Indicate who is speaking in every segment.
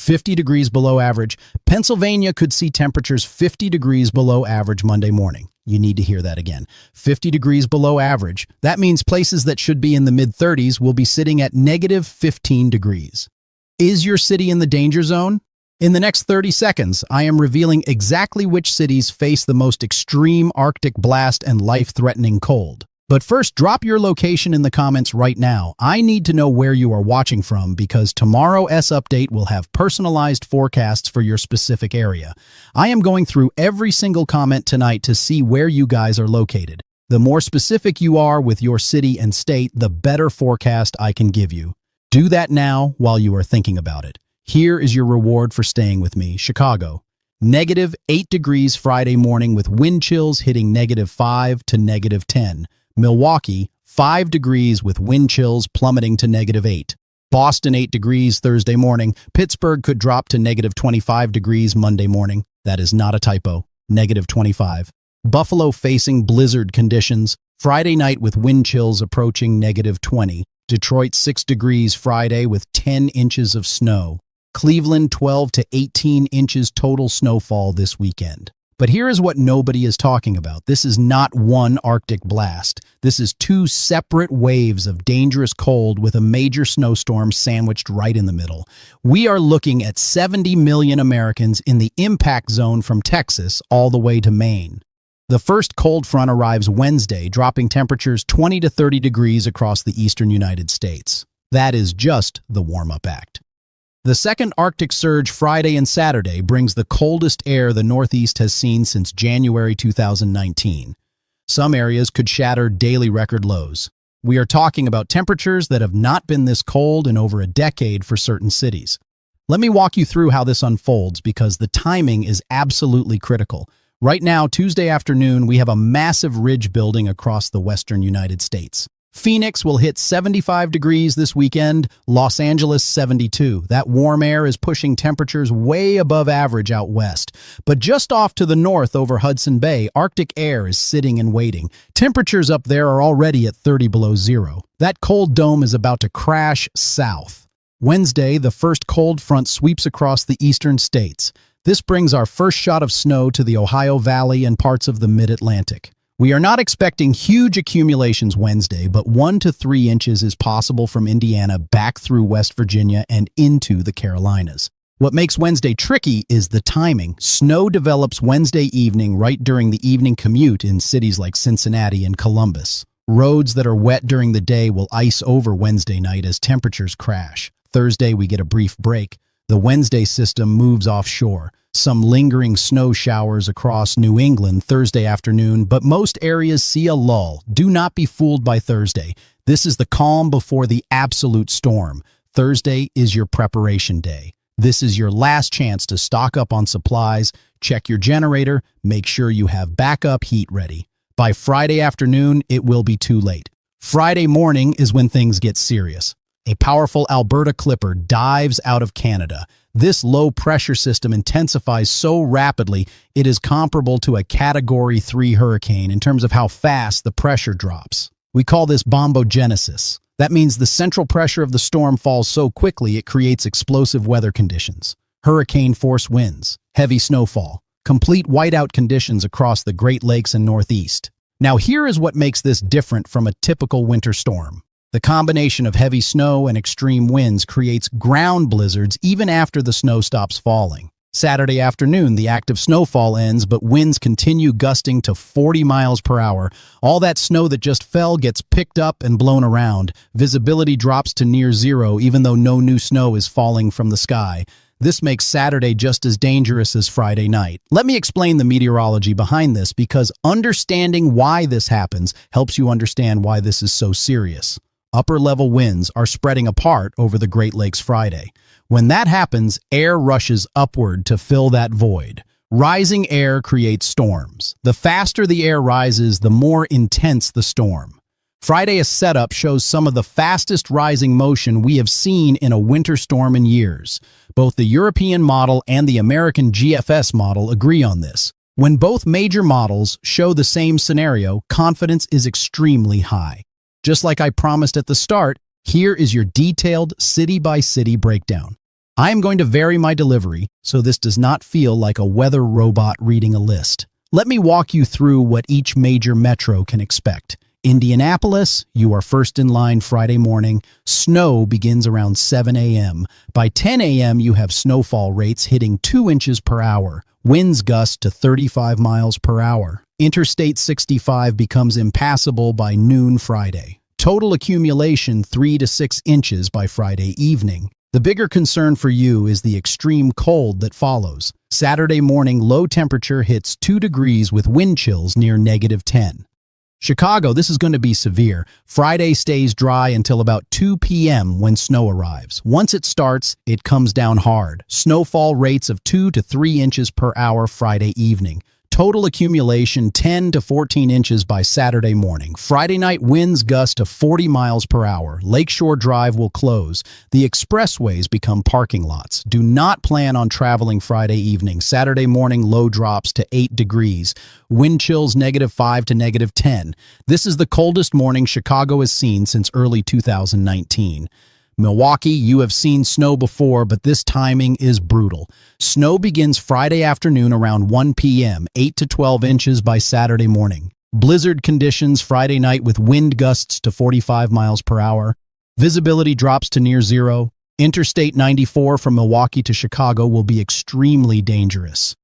Speaker 1: 50 degrees below average. Pennsylvania could see temperatures 50 degrees below average Monday morning. You need to hear that again. 50 degrees below average. That means places that should be in the mid-30s will be sitting at negative 15 degrees. Is your city in the danger zone? In the next 30 seconds, I am revealing exactly which cities face the most extreme Arctic blast and life-threatening cold. But first, drop your location in the comments right now. I need to know where you are watching from because tomorrow's update will have personalized forecasts for your specific area. I am going through every single comment tonight to see where you guys are located. The more specific you are with your city and state, the better forecast I can give you. Do that now while you are thinking about it. Here is your reward for staying with me. Chicago. Negative 8 degrees Friday morning with wind chills hitting negative 5 to negative 10. Milwaukee, 5 degrees with wind chills plummeting to negative 8. Boston, 8 degrees Thursday morning. Pittsburgh could drop to negative 25 degrees Monday morning. That is not a typo. Negative 25. Buffalo facing blizzard conditions. Friday night with wind chills approaching negative 20. Detroit, 6 degrees Friday with 10 inches of snow. Cleveland, 12 to 18 inches total snowfall this weekend. But here is what nobody is talking about. This is not one Arctic blast. This is 2 separate waves of dangerous cold with a major snowstorm sandwiched right in the middle. We are looking at 70 million Americans in the impact zone from Texas all the way to Maine. The first cold front arrives Wednesday, dropping temperatures 20 to 30 degrees across the eastern United States. That is just the warm-up act. The second Arctic surge Friday and Saturday brings the coldest air the Northeast has seen since January 2019. Some areas could shatter daily record lows. We are talking about temperatures that have not been this cold in over a decade for certain cities. Let me walk you through how this unfolds because the timing is absolutely critical. Right now, Tuesday afternoon, we have a massive ridge building across the western United States. Phoenix will hit 75 degrees this weekend, Los Angeles 72. That warm air is pushing temperatures way above average out west. But just off to the north over Hudson Bay, Arctic air is sitting and waiting. Temperatures up there are already at 30 below zero. That cold dome is about to crash south. Wednesday, the first cold front sweeps across the eastern states. This brings our first shot of snow to the Ohio Valley and parts of the mid-Atlantic. We are not expecting huge accumulations Wednesday, but 1 to 3 inches is possible from Indiana back through West Virginia and into the Carolinas. What makes Wednesday tricky is the timing. Snow develops Wednesday evening right during the evening commute in cities like Cincinnati and Columbus. Roads that are wet during the day will ice over Wednesday night as temperatures crash. Thursday, we get a brief break. The Wednesday system moves offshore. Some lingering snow showers across New England Thursday afternoon, but most areas see a lull. Do not be fooled by Thursday. This is the calm before the absolute storm. Thursday is your preparation day. This is your last chance to stock up on supplies, check your generator, make sure you have backup heat ready. By Friday afternoon, it will be too late. Friday morning is when things get serious. A powerful Alberta clipper dives out of Canada. This low-pressure system intensifies so rapidly it is comparable to a Category 3 hurricane in terms of how fast the pressure drops. We call this bombogenesis. That means the central pressure of the storm falls so quickly it creates explosive weather conditions. Hurricane-force winds, heavy snowfall, complete whiteout conditions across the Great Lakes and Northeast. Now here is what makes this different from a typical winter storm. The combination of heavy snow and extreme winds creates ground blizzards even after the snow stops falling. Saturday afternoon, the active snowfall ends, but winds continue gusting to 40 miles per hour. All that snow that just fell gets picked up and blown around. Visibility drops to near zero, even though no new snow is falling from the sky. This makes Saturday just as dangerous as Friday night. Let me explain the meteorology behind this because understanding why this happens helps you understand why this is so serious. Upper-level winds are spreading apart over the Great Lakes Friday. When that happens, air rushes upward to fill that void. Rising air creates storms. The faster the air rises, the more intense the storm. Friday's setup shows some of the fastest rising motion we have seen in a winter storm in years. Both the European model and the American GFS model agree on this. When both major models show the same scenario, confidence is extremely high. Just like I promised at the start, here is your detailed city-by-city breakdown. I am going to vary my delivery, so this does not feel like a weather robot reading a list. Let me walk you through what each major metro can expect. Indianapolis, you are first in line Friday morning. Snow begins around 7 a.m. By 10 a.m., you have snowfall rates hitting 2 inches per hour. Winds gust to 35 miles per hour. Interstate 65 becomes impassable by noon Friday. Total accumulation 3 to 6 inches by Friday evening. The bigger concern for you is the extreme cold that follows. Saturday morning, low temperature hits 2 degrees with wind chills near -10. Chicago, this is going to be severe. Friday stays dry until about 2 p.m. when snow arrives. Once it starts, it comes down hard. Snowfall rates of 2 to 3 inches per hour Friday evening. Total accumulation 10 to 14 inches by Saturday morning. Friday night winds gust to 40 miles per hour. Lakeshore Drive will close. The expressways become parking lots. Do not plan on traveling Friday evening. Saturday morning low drops to 8 degrees. Wind chills -5 to -10. This is the coldest morning Chicago has seen since early 2019. Milwaukee, you have seen snow before, but this timing is brutal. Snow begins Friday afternoon around 1 p.m., 8 to 12 inches by Saturday morning. Blizzard conditions Friday night with wind gusts to 45 miles per hour. Visibility drops to near zero. Interstate 94 from Milwaukee to Chicago will be extremely dangerous.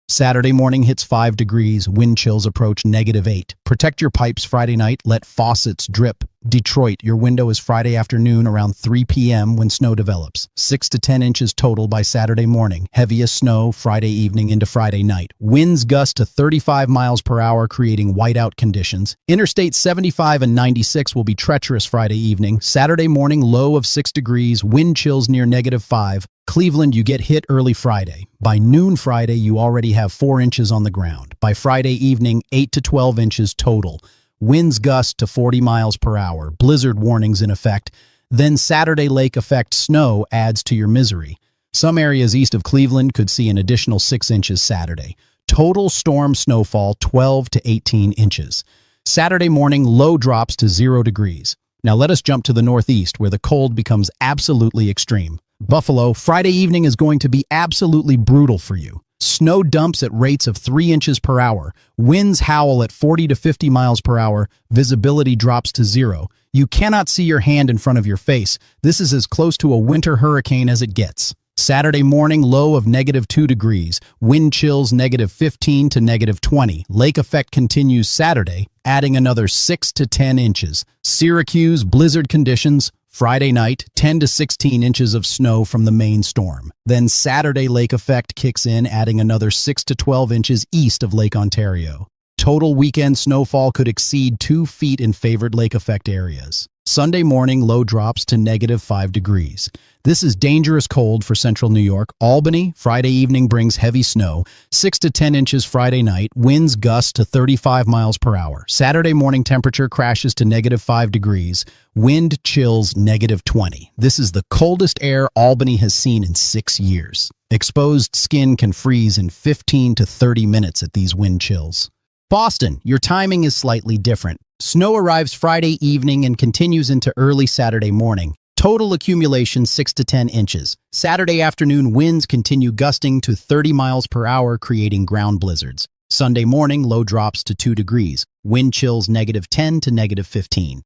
Speaker 1: Saturday morning hits 5 degrees, wind chills approach -8. Protect your pipes Friday night, let faucets drip. Detroit, your window is Friday afternoon around 3 p.m. when snow develops. 6 to 10 inches total by Saturday morning. Heaviest snow Friday evening into Friday night. Winds gust to 35 miles per hour, creating whiteout conditions. Interstate 75 and 96 will be treacherous Friday evening. Saturday morning, low of 6 degrees, wind chills near -5. Cleveland, you get hit early Friday. By noon Friday, you already have 4 inches on the ground. By Friday evening, 8 to 12 inches total. Winds gust to 40 miles per hour. Blizzard warnings in effect. Then Saturday lake effect snow adds to your misery. Some areas east of Cleveland could see an additional 6 inches Saturday. Total storm snowfall 12 to 18 inches. Saturday morning, low drops to 0 degrees. Now let us jump to the northeast, where the cold becomes absolutely extreme. Buffalo, Friday evening is going to be absolutely brutal for you. Snow dumps at rates of 3 inches per hour. Winds howl at 40 to 50 miles per hour. Visibility drops to 0. You cannot see your hand in front of your face. This is as close to a winter hurricane as it gets. Saturday morning, low of -2 degrees. Wind chills -15 to -20. Lake effect continues Saturday, adding another 6 to 10 inches. Syracuse, blizzard conditions. Friday night, 10 to 16 inches of snow from the Maine storm. Then Saturday lake effect kicks in, adding another 6 to 12 inches east of Lake Ontario. Total weekend snowfall could exceed 2 feet in favored lake effect areas. Sunday morning, low drops to -5 degrees. This is dangerous cold for central New York. Albany, Friday evening brings heavy snow, 6 to 10 inches Friday night, winds gust to 35 miles per hour. Saturday morning temperature crashes to -5 degrees, wind chills -20. This is the coldest air Albany has seen in 6 years. Exposed skin can freeze in 15 to 30 minutes at these wind chills. Boston, your timing is slightly different. Snow arrives Friday evening and continues into early Saturday morning. Total accumulation 6 to 10 inches. Saturday afternoon winds continue gusting to 30 miles per hour, creating ground blizzards. Sunday morning low drops to 2 degrees. Wind chills -10 to -15.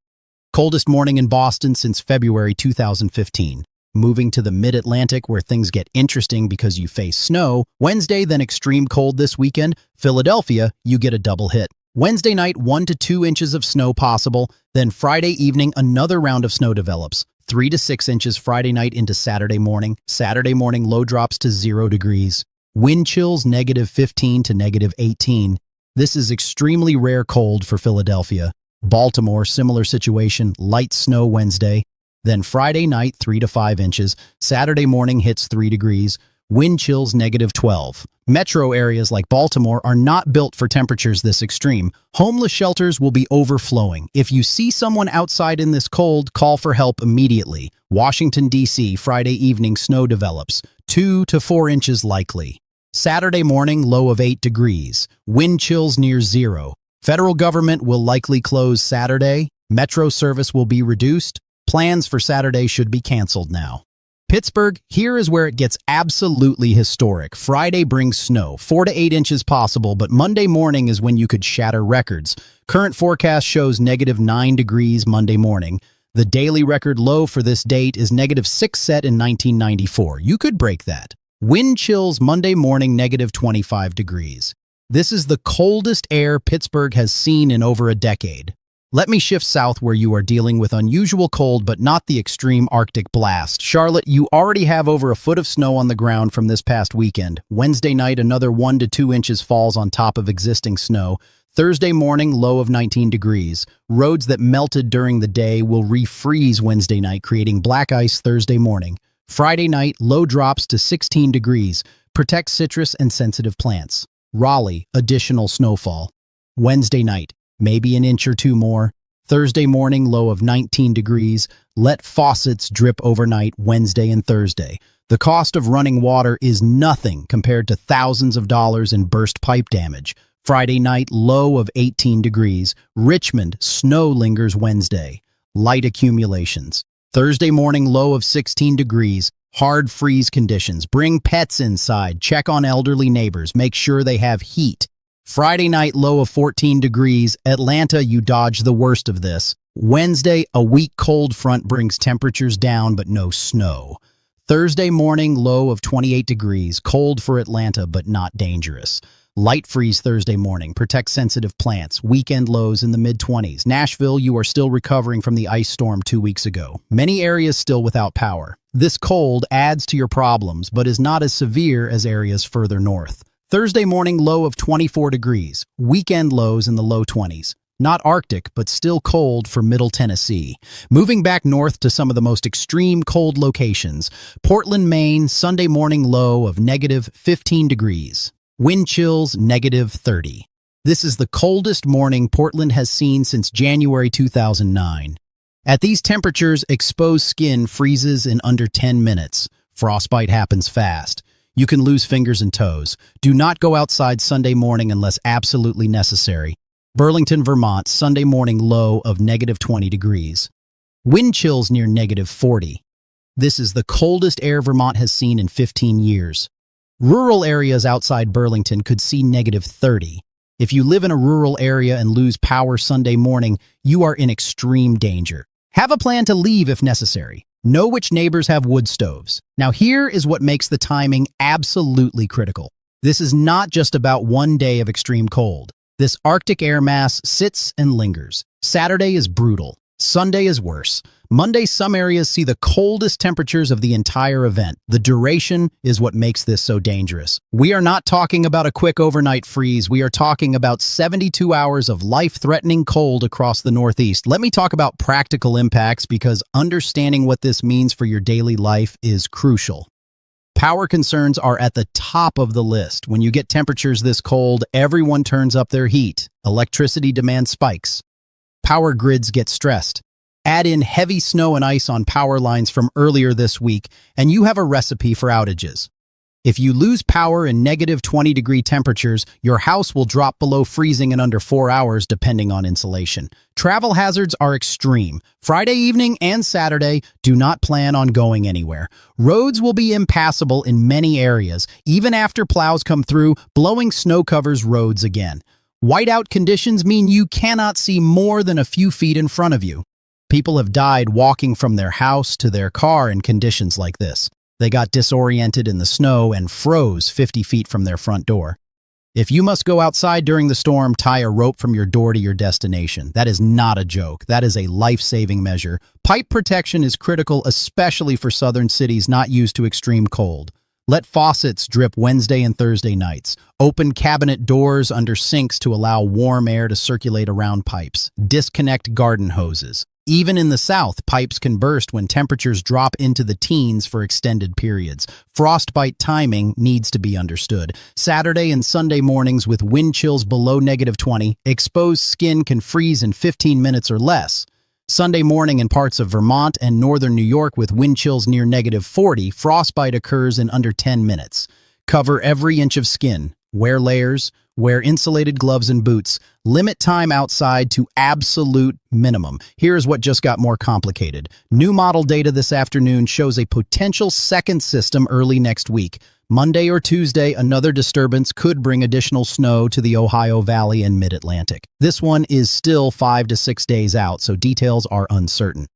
Speaker 1: Coldest morning in Boston since February 2015. Moving to the mid-Atlantic where things get interesting because you face snow. Wednesday, then extreme cold this weekend. Philadelphia, you get a double hit. Wednesday night, 1 to 2 inches of snow possible. Then Friday evening, another round of snow develops. 3 to 6 inches Friday night into Saturday morning. Saturday morning, low drops to 0 degrees. Wind chills -15 to -18. This is extremely rare cold for Philadelphia. Baltimore, similar situation, light snow Wednesday. Then Friday night, 3 to 5 inches. Saturday morning hits 3 degrees. Wind chills -12. Metro areas like Baltimore are not built for temperatures this extreme. Homeless shelters will be overflowing. If you see someone outside in this cold, call for help immediately. Washington, D.C., Friday evening snow develops. 2 to 4 inches likely. Saturday morning, low of 8 degrees. Wind chills near 0. Federal government will likely close Saturday. Metro service will be reduced. Plans for Saturday should be canceled now. Pittsburgh, here is where it gets absolutely historic. Friday brings snow, 4 to 8 inches possible, but Monday morning is when you could shatter records. Current forecast shows -9 degrees Monday morning. The daily record low for this date is -6 set in 1994. You could break that. Wind chills Monday morning -25 degrees. This is the coldest air Pittsburgh has seen in over a decade. Let me shift south where you are dealing with unusual cold but not the extreme Arctic blast. Charlotte, you already have over a foot of snow on the ground from this past weekend. Wednesday night, another 1 to 2 inches falls on top of existing snow. Thursday morning, low of 19 degrees. Roads that melted during the day will refreeze Wednesday night, creating black ice Thursday morning. Friday night, low drops to 16 degrees. Protect citrus and sensitive plants. Raleigh, additional snowfall. Wednesday night, maybe an inch or two more. Thursday morning, low of 19 degrees. Let faucets drip overnight Wednesday and Thursday. The cost of running water is nothing compared to thousands of dollars in burst pipe damage. Friday night, low of 18 degrees. Richmond, snow lingers Wednesday. Light accumulations. Thursday morning, low of 16 degrees. Hard freeze conditions. Bring pets inside. Check on elderly neighbors. Make sure they have heat. Friday night, low of 14 degrees. Atlanta, you dodge the worst of this. Wednesday, a weak cold front brings temperatures down but no snow. Thursday morning, low of 28 degrees. Cold for Atlanta but not dangerous. Light freeze Thursday morning. Protect sensitive plants. Weekend lows in the mid-20s. Nashville, you are still recovering from the ice storm 2 weeks ago. Many areas still without power. This cold adds to your problems but is not as severe as areas further north. Thursday morning, low of 24 degrees. Weekend lows in the low 20s. Not Arctic, but still cold for Middle Tennessee. Moving back north to some of the most extreme cold locations. Portland, Maine, Sunday morning low of -15 degrees. Wind chills -30. This is the coldest morning Portland has seen since January 2009. At these temperatures, exposed skin freezes in under 10 minutes. Frostbite happens fast. You can lose fingers and toes. Do not go outside Sunday morning unless absolutely necessary. Burlington, Vermont, Sunday morning low of -20 degrees. Wind chills near -40. This is the coldest air Vermont has seen in 15 years. Rural areas outside Burlington could see -30. If you live in a rural area and lose power Sunday morning, you are in extreme danger. Have a plan to leave if necessary. Know which neighbors have wood stoves. Now here is what makes the timing absolutely critical. This is not just about one day of extreme cold. This Arctic air mass sits and lingers. Saturday is brutal. Sunday is worse. Monday, some areas see the coldest temperatures of the entire event. The duration is what makes this so dangerous. We are not talking about a quick overnight freeze. We are talking about 72 hours of life-threatening cold across the Northeast. Let me talk about practical impacts because understanding what this means for your daily life is crucial. Power concerns are at the top of the list. When you get temperatures this cold, everyone turns up their heat. Electricity demand spikes. Power grids get stressed. Add in heavy snow and ice on power lines from earlier this week, and you have a recipe for outages. If you lose power in -20-degree temperatures, your house will drop below freezing in under 4 hours, depending on insulation. Travel hazards are extreme. Friday evening and Saturday, do not plan on going anywhere. Roads will be impassable in many areas. Even after plows come through, blowing snow covers roads again. Whiteout conditions mean you cannot see more than a few feet in front of you. People have died walking from their house to their car in conditions like this. They got disoriented in the snow and froze 50 feet from their front door. If you must go outside during the storm, tie a rope from your door to your destination. That is not a joke. That is a life-saving measure. Pipe protection is critical, especially for southern cities not used to extreme cold. Let faucets drip Wednesday and Thursday nights. Open cabinet doors under sinks to allow warm air to circulate around pipes. Disconnect garden hoses. Even in the South, pipes can burst when temperatures drop into the teens for extended periods. Frostbite timing needs to be understood. Saturday and Sunday mornings with wind chills below -20, exposed skin can freeze in 15 minutes or less. Sunday morning in parts of Vermont and northern New York with wind chills near -40, frostbite occurs in under 10 minutes. Cover every inch of skin. Wear layers. Wear insulated gloves and boots. Limit time outside to absolute minimum. Here's what just got more complicated. New model data this afternoon shows a potential second system early next week. Monday or Tuesday, another disturbance could bring additional snow to the Ohio Valley and Mid-Atlantic. This one is still 5 to 6 days out, so details are uncertain.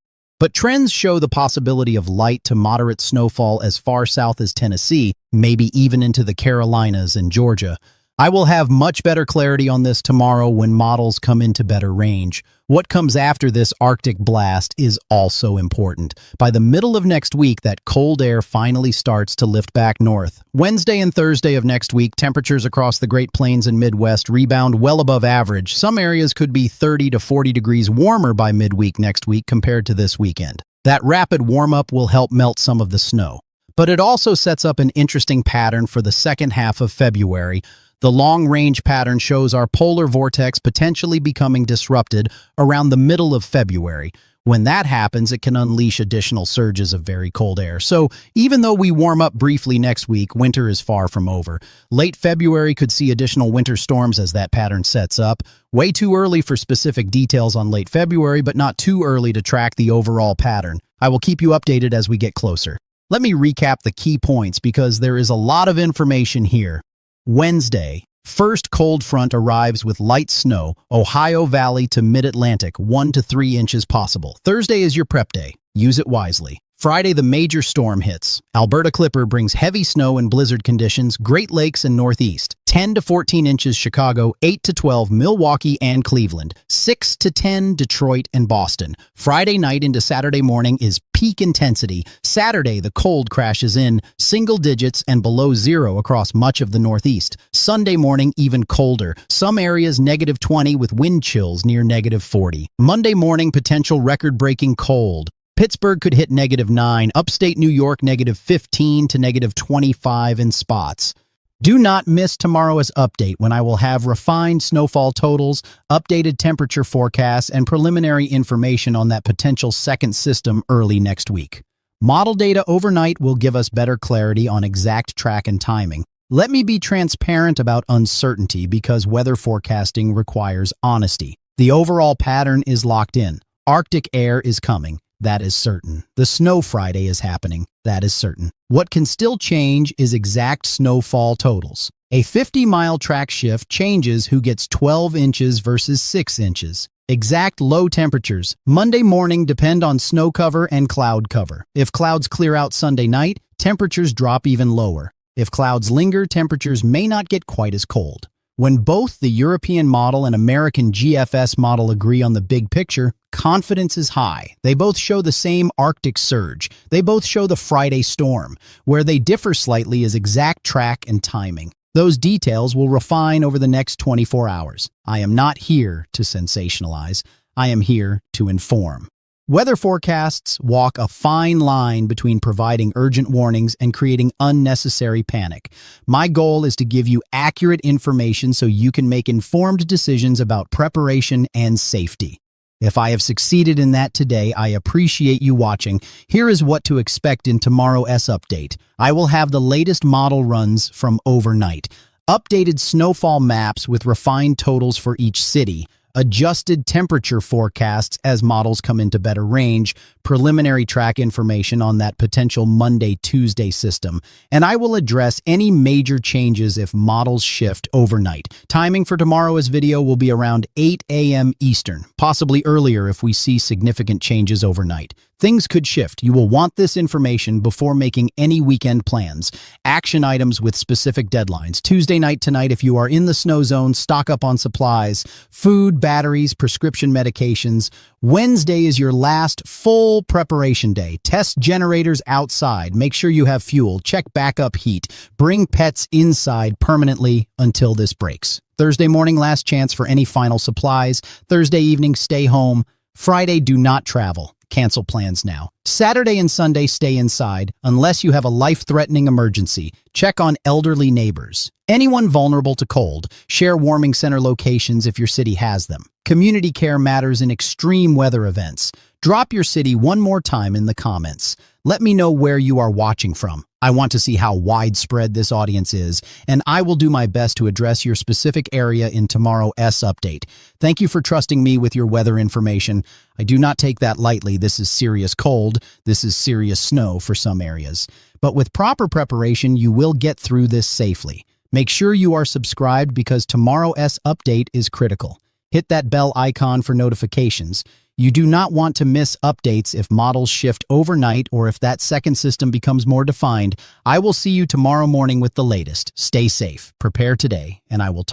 Speaker 1: But trends show the possibility of light to moderate snowfall as far south as Tennessee, maybe even into the Carolinas and Georgia. I will have much better clarity on this tomorrow when models come into better range. What comes after this Arctic blast is also important. By the middle of next week, that cold air finally starts to lift back north. Wednesday and Thursday of next week, temperatures across the Great Plains and Midwest rebound well above average. Some areas could be 30 to 40 degrees warmer by midweek next week compared to this weekend. That rapid warm-up will help melt some of the snow. But it also sets up an interesting pattern for the second half of February. The long-range pattern shows our polar vortex potentially becoming disrupted around the middle of February. When that happens, it can unleash additional surges of very cold air. So even though we warm up briefly next week, winter is far from over. Late February could see additional winter storms as that pattern sets up. Way too early for specific details on late February, but not too early to track the overall pattern. I will keep you updated as we get closer. Let me recap the key points because there is a lot of information here. Wednesday, first cold front arrives with light snow, Ohio Valley to Mid-Atlantic, 1 to 3 inches possible. Thursday is your prep day. Use it wisely. Friday, the major storm hits. Alberta Clipper brings heavy snow and blizzard conditions, Great Lakes and Northeast. 10 to 14 inches Chicago, 8 to 12 Milwaukee and Cleveland, 6 to 10 Detroit and Boston. Friday night into Saturday morning is peak intensity. Saturday, the cold crashes in, single digits and below zero across much of the Northeast. Sunday morning, even colder. Some areas -20 with wind chills near -40. Monday morning, potential record-breaking cold. Pittsburgh could hit -9, upstate New York -15 to -25 in spots. Do not miss tomorrow's update when I will have refined snowfall totals, updated temperature forecasts, and preliminary information on that potential second system early next week. Model data overnight will give us better clarity on exact track and timing. Let me be transparent about uncertainty because weather forecasting requires honesty. The overall pattern is locked in. Arctic air is coming. That is certain. The Snow Friday is happening. That is certain. What can still change is exact snowfall totals. A 50-mile track shift changes who gets 12 inches versus 6 inches. Exact low temperatures. Monday morning depend on snow cover and cloud cover. If clouds clear out Sunday night, temperatures drop even lower. If clouds linger, temperatures may not get quite as cold. When both the European model and American GFS model agree on the big picture, confidence is high. They both show the same Arctic surge. They both show the Friday storm. Where they differ slightly is exact track and timing. Those details will refine over the next 24 hours. I am not here to sensationalize. I am here to inform. Weather forecasts walk a fine line between providing urgent warnings and creating unnecessary panic. My goal is to give you accurate information so you can make informed decisions about preparation and safety. If I have succeeded in that today, I appreciate you watching. Here is what to expect in tomorrow's update. I will have the latest model runs from overnight, updated snowfall maps with refined totals for each city, adjusted temperature forecasts as models come into better range, preliminary track information on that potential Monday-Tuesday system, and I will address any major changes if models shift overnight. Timing for tomorrow's video will be around 8 a.m. Eastern, possibly earlier if we see significant changes overnight. Things could shift. You will want this information before making any weekend plans. Action items with specific deadlines. Tuesday night tonight, if you are in the snow zone, stock up on supplies, food, batteries, prescription medications. Wednesday is your last full preparation day. Test generators outside. Make sure you have fuel. Check backup heat. Bring pets inside permanently until this breaks. Thursday morning, last chance for any final supplies. Thursday evening, stay home. Friday, do not travel. Cancel plans now. Saturday and Sunday, stay inside unless you have a life-threatening emergency. Check on elderly neighbors. Anyone vulnerable to cold, share warming center locations if your city has them. Community care matters in extreme weather events. Drop your city one more time in the comments. Let me know where you are watching from. I want to see how widespread this audience is, and I will do my best to address your specific area in tomorrow's update. Thank you for trusting me with your weather information. I do not take that lightly. This is serious cold. This is serious snow for some areas. But with proper preparation, you will get through this safely. Make sure you are subscribed because tomorrow's update is critical. Hit that bell icon for notifications. You do not want to miss updates if models shift overnight or if that second system becomes more defined. I will see you tomorrow morning with the latest. Stay safe, prepare today, and I will talk